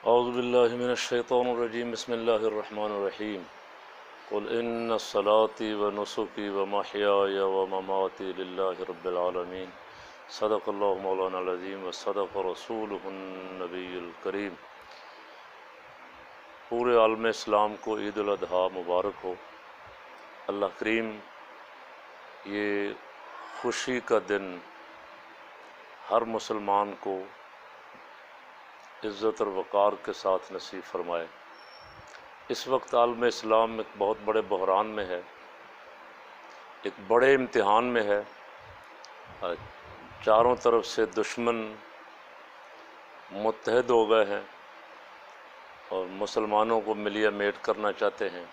اعوذ باللہ من الشیطان الرجیم بسم اللہ الرحمن الرحیم قل ان صلاتي ونسكي ومحیای ومماتی للہ رب العالمین صدق اللہ مولانا العظیم وصدق رسولہ النبی الکریم۔ پورے عالم اسلام کو عید الاضحیٰ مبارک ہو۔ اللہ کریم یہ خوشی کا دن ہر مسلمان کو عزت اور وقار کے ساتھ نصیب فرمائے۔ اس وقت عالم اسلام ایک بہت بڑے بحران میں ہے، ایک بڑے امتحان میں ہے۔ چاروں طرف سے دشمن متحد ہو گئے ہیں اور مسلمانوں کو ملیہ میٹ کرنا چاہتے ہیں۔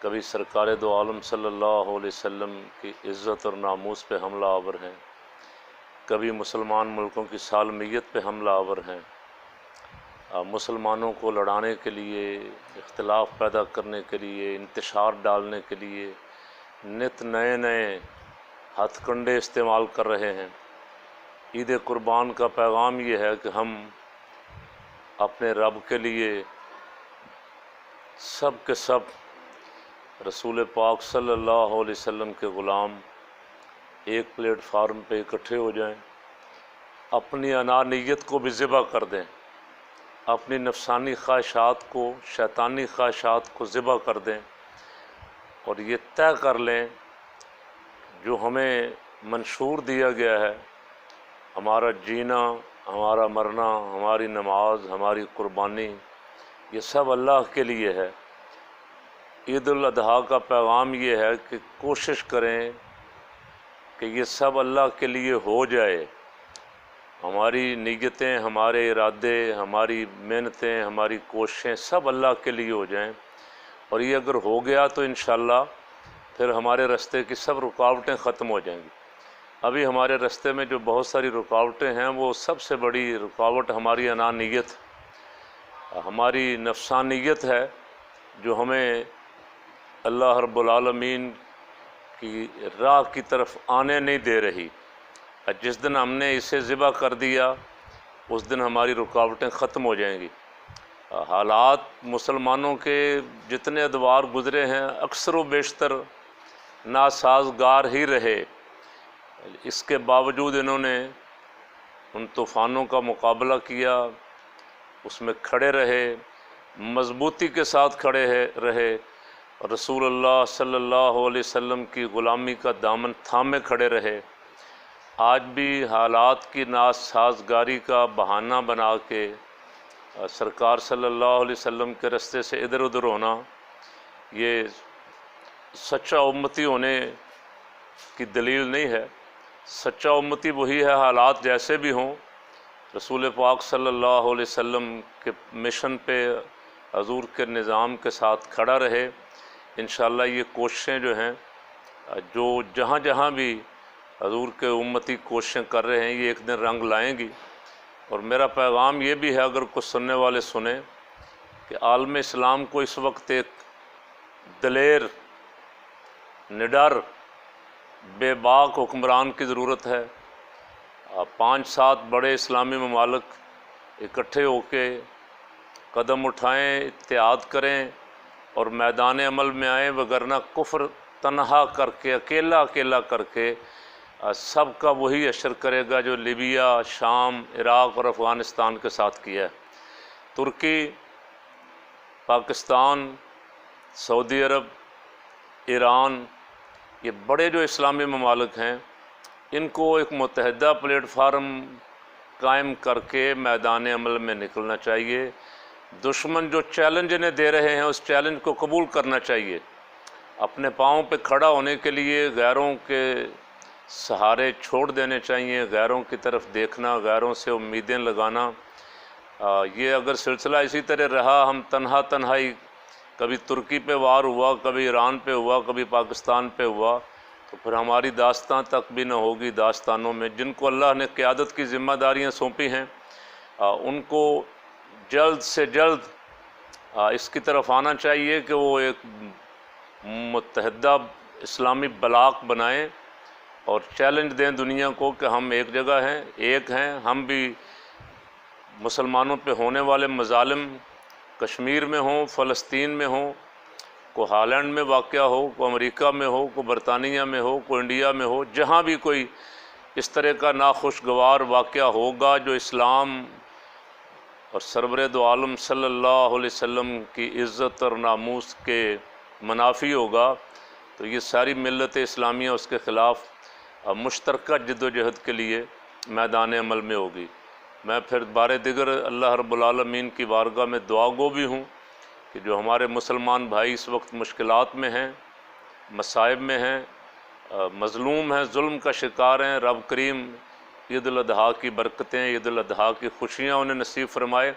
کبھی سرکار دو عالم صلی اللہ علیہ وسلم کی عزت اور ناموس پہ حملہ آور ہیں، کبھی مسلمان ملکوں کی سالمیت پہ حملہ آور ہیں، مسلمانوں کو لڑانے کے لیے، اختلاف پیدا کرنے کے لیے، انتشار ڈالنے کے لیے نت نئے نئے ہتھ کنڈے استعمال کر رہے ہیں۔ عید قربان کا پیغام یہ ہے کہ ہم اپنے رب کے لیے سب کے سب رسول پاک صلی اللہ علیہ وسلم کے غلام ایک پلیٹ فارم پہ اکٹھے ہو جائیں، اپنی انانیت کو بھی ذبح کر دیں، اپنی نفسانی خواہشات کو، شیطانی خواہشات کو ذبح کر دیں، اور یہ طے کر لیں جو ہمیں منشور دیا گیا ہے، ہمارا جینا، ہمارا مرنا، ہماری نماز، ہماری قربانی، یہ سب اللہ کے لیے ہے۔ عید الاضحیٰ کا پیغام یہ ہے کہ کوشش کریں کہ یہ سب اللہ کے لیے ہو جائے۔ ہماری نیتیں، ہمارے ارادے، ہماری محنتیں، ہماری کوششیں سب اللہ کے لیے ہو جائیں، اور یہ اگر ہو گیا تو انشاءاللہ پھر ہمارے راستے کی سب رکاوٹیں ختم ہو جائیں گی۔ ابھی ہمارے راستے میں جو بہت ساری رکاوٹیں ہیں، وہ سب سے بڑی رکاوٹ ہماری انانیت، ہماری نفسانیت ہے، جو ہمیں اللہ رب العالمین کی راہ کی طرف آنے نہیں دے رہی۔ جس دن ہم نے اسے ذبح کر دیا اس دن ہماری رکاوٹیں ختم ہو جائیں گی۔ حالات مسلمانوں کے جتنے ادوار گزرے ہیں اکثر و بیشتر ناسازگار ہی رہے، اس کے باوجود انہوں نے ان طوفانوں کا مقابلہ کیا، اس میں کھڑے رہے، مضبوطی کے ساتھ کھڑے رہے، اور رسول اللہ صلی اللہ علیہ وسلم کی غلامی کا دامن تھامے کھڑے رہے۔ آج بھی حالات کی ناسازگاری کا بہانہ بنا کے سرکار صلی اللہ علیہ وسلم کے راستے سے ادھر ادھر ہونا، یہ سچا امتی ہونے کی دلیل نہیں ہے۔ سچا امتی وہی ہے، حالات جیسے بھی ہوں رسول پاک صلی اللہ علیہ وسلم کے مشن پہ، حضور کے نظام کے ساتھ کھڑا رہے۔ انشاءاللہ یہ کوششیں جو ہیں، جو جہاں جہاں بھی حضور کے امتی کوششیں کر رہے ہیں، یہ ایک دن رنگ لائیں گی۔ اور میرا پیغام یہ بھی ہے، اگر کچھ سننے والے سنیں، کہ عالم اسلام کو اس وقت ایک دلیر، نڈر، بے باک حکمران کی ضرورت ہے۔ 5-7 بڑے اسلامی ممالک اکٹھے ہو کے قدم اٹھائیں، اتحاد کریں اور میدان عمل میں آئیں، وگرنہ کفر تنہا کر کے، اکیلا کر کے سب کا وہی اشر کرے گا جو لیبیا، شام، عراق اور افغانستان کے ساتھ کیا ہے۔ ترکی، پاکستان، سعودی عرب، ایران، یہ بڑے جو اسلامی ممالک ہیں، ان کو ایک متحدہ پلیٹ فارم قائم کر کے میدان عمل میں نکلنا چاہیے۔ دشمن جو چیلنج انہیں دے رہے ہیں، اس چیلنج کو قبول کرنا چاہیے۔ اپنے پاؤں پہ کھڑا ہونے کے لیے غیروں کے سہارے چھوڑ دینے چاہیے، غیروں کی طرف دیکھنا، غیروں سے امیدیں لگانا، یہ اگر سلسلہ اسی طرح رہا، ہم تنہائی کبھی ترکی پہ وار ہوا، کبھی ایران پہ ہوا، کبھی پاکستان پہ ہوا، تو پھر ہماری داستان تک بھی نہ ہوگی۔ داستانوں میں جن کو اللہ نے قیادت کی ذمہ داریاں سونپی ہیں، ان کو جلد سے جلد اس کی طرف آنا چاہیے کہ وہ ایک متحدہ اسلامی بلاک بنائیں اور چیلنج دیں دنیا کو کہ ہم ایک جگہ ہیں، ایک ہیں، ہم بھی مسلمانوں پہ ہونے والے مظالم کشمیر میں ہوں، فلسطین میں ہوں، کو ہالینڈ میں واقع ہو، کو امریکہ میں ہو، کو برطانیہ میں ہو، کو انڈیا میں ہو، جہاں بھی کوئی اس طرح کا ناخوشگوار واقعہ ہوگا جو اسلام اور سرور دو عالم صلی اللہ علیہ وسلم کی عزت اور ناموس کے منافی ہوگا، تو یہ ساری ملت اسلامیہ اس کے خلاف مشترکہ جد و جہد کے لیے میدان عمل میں ہوگی۔ میں پھر بار دیگر اللہ رب العالمین کی بارگاہ میں دعا گو بھی ہوں کہ جو ہمارے مسلمان بھائی اس وقت مشکلات میں ہیں، مصائب میں ہیں، مظلوم ہیں، ظلم کا شکار ہیں، رب کریم عید الاضحیٰ کی برکتیں، عید الاضحیٰ کی خوشیاں انہیں نصیب فرمائے،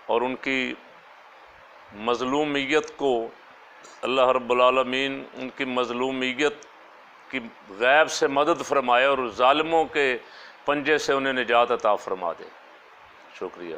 اور ان کی مظلومیت کو اللہ رب العالمین ان کی مظلومیت کی غیب سے مدد فرمائے اور ظالموں کے پنجے سے انہیں نجات عطا فرما دے۔ شکریہ۔